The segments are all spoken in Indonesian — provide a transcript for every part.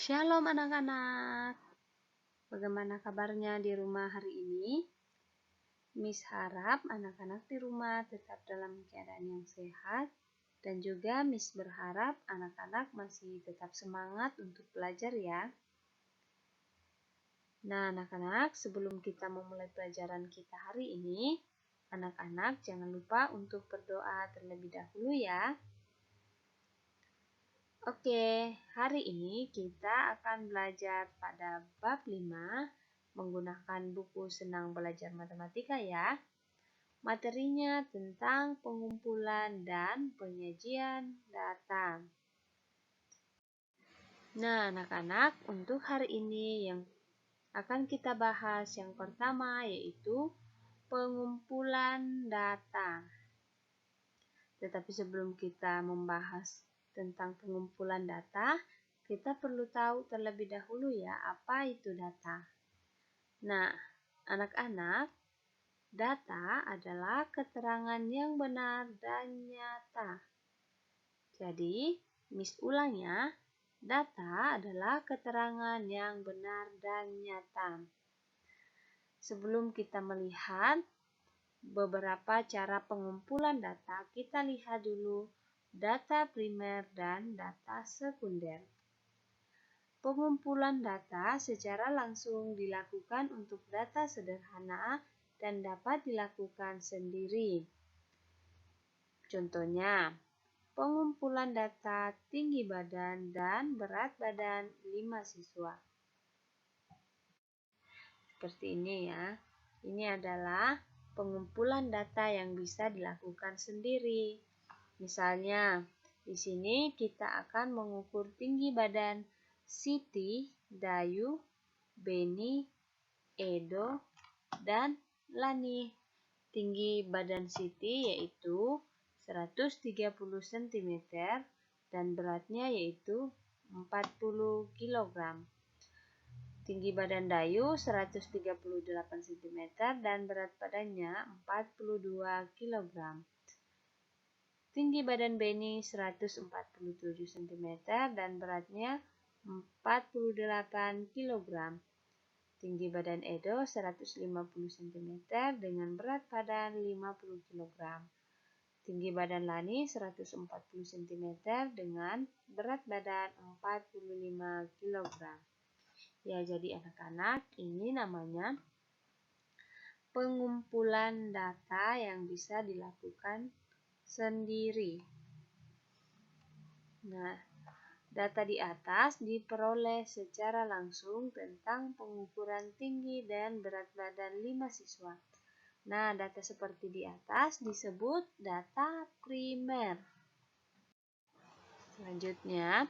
Shalom anak-anak, bagaimana kabarnya di rumah hari ini? Miss harap anak-anak di rumah tetap dalam keadaan yang sehat dan juga Miss berharap anak-anak masih tetap semangat untuk belajar ya. Nah anak-anak, sebelum kita memulai pelajaran kita hari ini, anak-anak jangan lupa untuk berdoa terlebih dahulu ya. Oke, hari ini kita akan belajar pada bab 5 menggunakan buku Senang Belajar Matematika ya. Materinya tentang pengumpulan dan penyajian data. Nah, anak-anak, untuk hari ini yang akan kita bahas yang pertama yaitu pengumpulan data. Tetapi sebelum kita membahas tentang pengumpulan data, kita perlu tahu terlebih dahulu ya apa itu data. Nah, anak-anak, data adalah keterangan yang benar dan nyata. Jadi, Miss ulang ya, data adalah keterangan yang benar dan nyata. Sebelum kita melihat beberapa cara pengumpulan data, kita lihat dulu data primer dan data sekunder. Pengumpulan data secara langsung dilakukan untuk data sederhana dan dapat dilakukan sendiri. Contohnya, pengumpulan data tinggi badan dan berat badan 5 siswa. Seperti ini ya. Ini adalah pengumpulan data yang bisa dilakukan sendiri. Misalnya, di sini kita akan mengukur tinggi badan Siti, Dayu, Beni, Edo, dan Lani. Tinggi badan Siti yaitu 130 cm dan beratnya yaitu 40 kg. Tinggi badan Dayu 138 cm dan berat badannya 42 kg. Tinggi badan Beni 147 cm dan beratnya 48 kg. Tinggi badan Edo 150 cm dengan berat badan 50 kg. Tinggi badan Lani 140 cm dengan berat badan 45 kg. Ya, jadi anak-anak, ini namanya pengumpulan data yang bisa dilakukan sendiri. Nah, data di atas diperoleh secara langsung tentang pengukuran tinggi dan berat badan 5 siswa. Nah, data seperti di atas disebut data primer. Selanjutnya,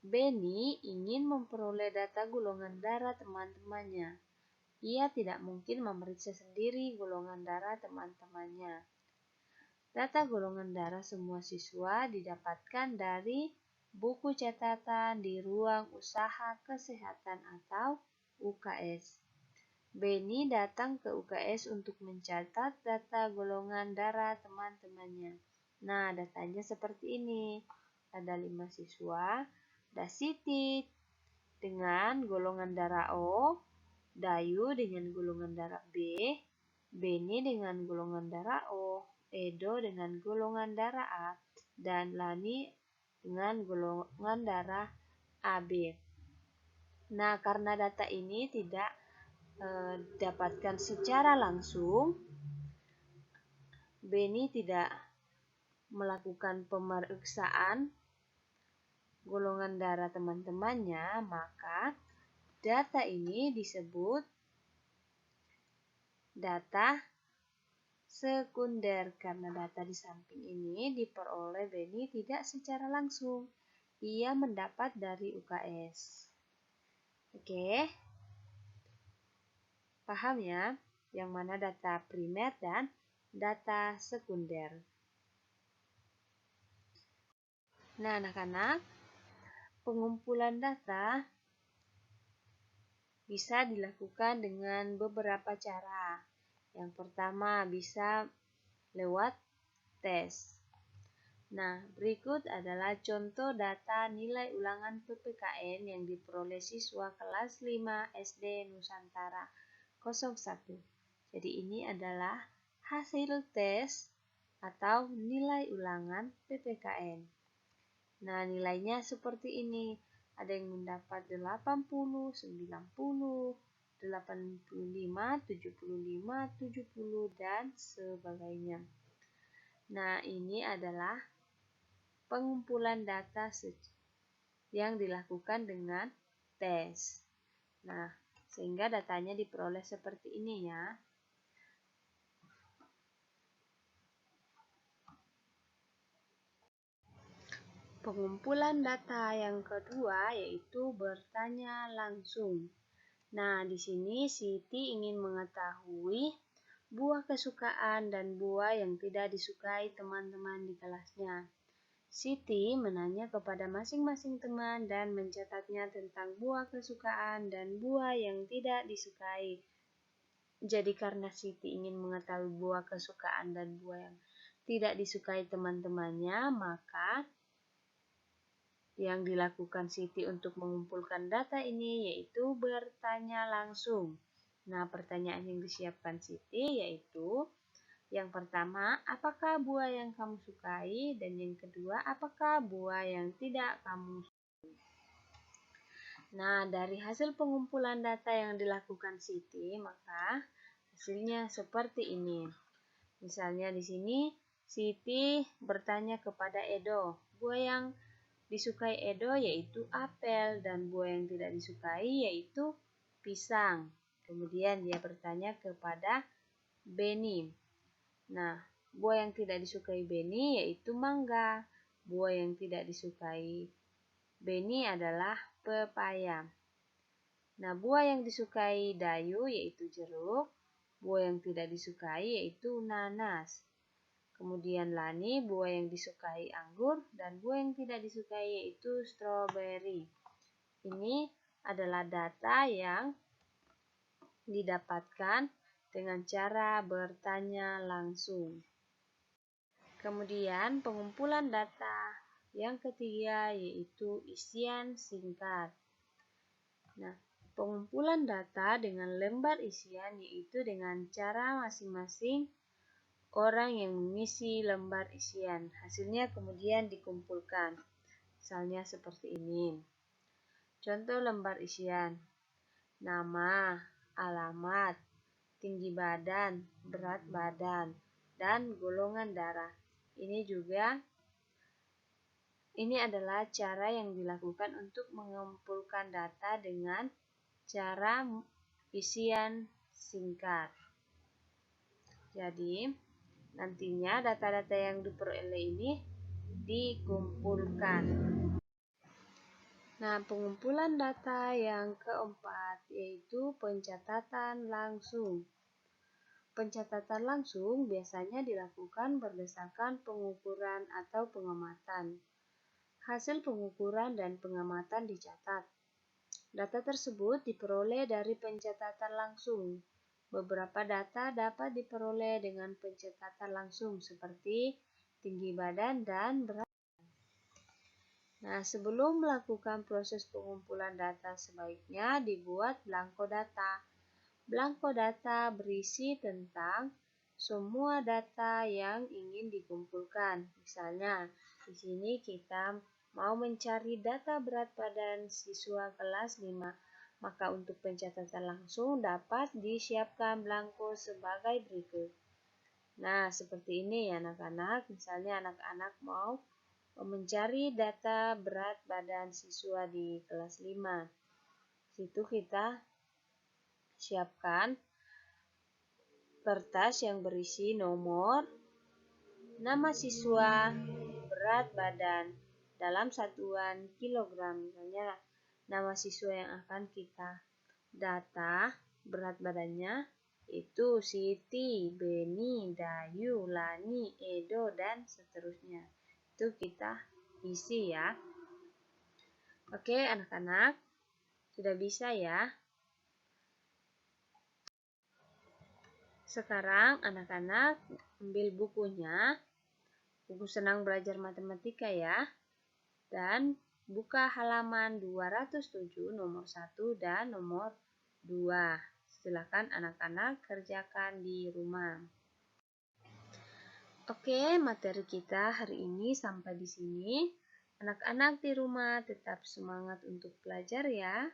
Beni ingin memperoleh data golongan darah teman-temannya. Ia tidak mungkin memeriksa sendiri golongan darah teman-temannya. Data golongan darah semua siswa didapatkan dari buku catatan di ruang usaha kesehatan atau UKS. Beni datang ke UKS untuk mencatat data golongan darah teman-temannya. Nah, datanya seperti ini. Ada 5 siswa. Ada Siti dengan golongan darah O, Dayu dengan golongan darah B, Beni dengan golongan darah O, Edo dengan golongan darah A, dan Lani dengan golongan darah AB. Nah, karena data ini tidak didapatkan secara langsung, Beni tidak melakukan pemeriksaan golongan darah teman-temannya, maka data ini disebut data sekunder karena data di samping ini diperoleh Beni tidak secara langsung. Ia mendapat dari UKS. Oke. Paham ya? Yang mana data primer dan data sekunder. Nah, anak-anak, pengumpulan data bisa dilakukan dengan beberapa cara. Yang pertama bisa lewat tes. Nah, berikut adalah contoh data nilai ulangan PPKN yang diperoleh siswa kelas 5 SD Nusantara 01. Jadi ini adalah hasil tes atau nilai ulangan PPKN. Nah, nilainya seperti ini. Ada yang mendapat 80, 90, 85, 75, 70, dan sebagainya. Nah, ini adalah pengumpulan data yang dilakukan dengan tes. Nah, sehingga datanya diperoleh seperti ini ya. Pengumpulan data yang kedua yaitu bertanya langsung. Nah, di sini Siti ingin mengetahui buah kesukaan dan buah yang tidak disukai teman-teman di kelasnya. Siti menanya kepada masing-masing teman dan mencatatnya tentang buah kesukaan dan buah yang tidak disukai. Jadi karena Siti ingin mengetahui buah kesukaan dan buah yang tidak disukai teman-temannya, maka yang dilakukan Siti untuk mengumpulkan data ini yaitu bertanya langsung. Nah, pertanyaan yang disiapkan Siti yaitu yang pertama, apakah buah yang kamu sukai? Dan yang kedua, apakah buah yang tidak kamu sukai? Nah, dari hasil pengumpulan data yang dilakukan Siti, maka hasilnya seperti ini. Misalnya di sini, Siti bertanya kepada Edo, buah yang disukai Edo yaitu apel dan buah yang tidak disukai yaitu pisang. Kemudian dia bertanya kepada Beni. Nah, buah yang tidak disukai Beni yaitu mangga. Buah yang tidak disukai Beni adalah pepaya. Nah, buah yang disukai Dayu yaitu jeruk. Buah yang tidak disukai yaitu nanas. Kemudian Lani, buah yang disukai anggur. Dan buah yang tidak disukai yaitu stroberi. Ini adalah data yang didapatkan dengan cara bertanya langsung. Kemudian pengumpulan data yang ketiga yaitu isian singkat. Nah, pengumpulan data dengan lembar isian yaitu dengan cara masing-masing orang yang mengisi lembar isian. Hasilnya kemudian dikumpulkan. Misalnya seperti ini. Contoh lembar isian. Nama, alamat, tinggi badan, berat badan, dan golongan darah. Ini adalah cara yang dilakukan untuk mengumpulkan data dengan cara isian singkat. Jadi, nantinya data-data yang diperoleh ini dikumpulkan. Nah, pengumpulan data yang keempat yaitu pencatatan langsung. Pencatatan langsung biasanya dilakukan berdasarkan pengukuran atau pengamatan. Hasil pengukuran dan pengamatan dicatat. Data tersebut diperoleh dari pencatatan langsung. Beberapa data dapat diperoleh dengan pencatatan langsung seperti tinggi badan dan berat. Nah, sebelum melakukan proses pengumpulan data sebaiknya dibuat belangko data. Belangko data berisi tentang semua data yang ingin dikumpulkan. Misalnya, di sini kita mau mencari data berat badan siswa kelas 5. Maka untuk pencatatan langsung dapat disiapkan belangko sebagai berikut. Nah, seperti ini ya anak-anak. Misalnya anak-anak mau mencari data berat badan siswa di kelas 5. Situ kita siapkan kertas yang berisi nomor, nama siswa, berat badan dalam satuan kilogram. Misalnya nama siswa yang akan kita data berat badannya itu Siti, Beni, Dayu, Lani, Edo, dan seterusnya. Itu kita isi ya. Oke anak-anak, sudah bisa ya. Sekarang anak-anak ambil bukunya, Buku Senang Belajar Matematika ya. Dan buka halaman 207 nomor 1 dan nomor 2. Silakan anak-anak kerjakan di rumah. Oke, materi kita hari ini sampai di sini. Anak-anak di rumah tetap semangat untuk belajar ya.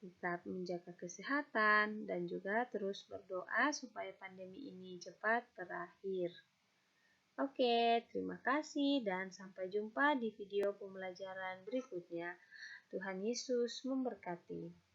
Tetap menjaga kesehatan dan juga terus berdoa supaya pandemi ini cepat berakhir. Oke, terima kasih dan sampai jumpa di video pembelajaran berikutnya. Tuhan Yesus memberkati.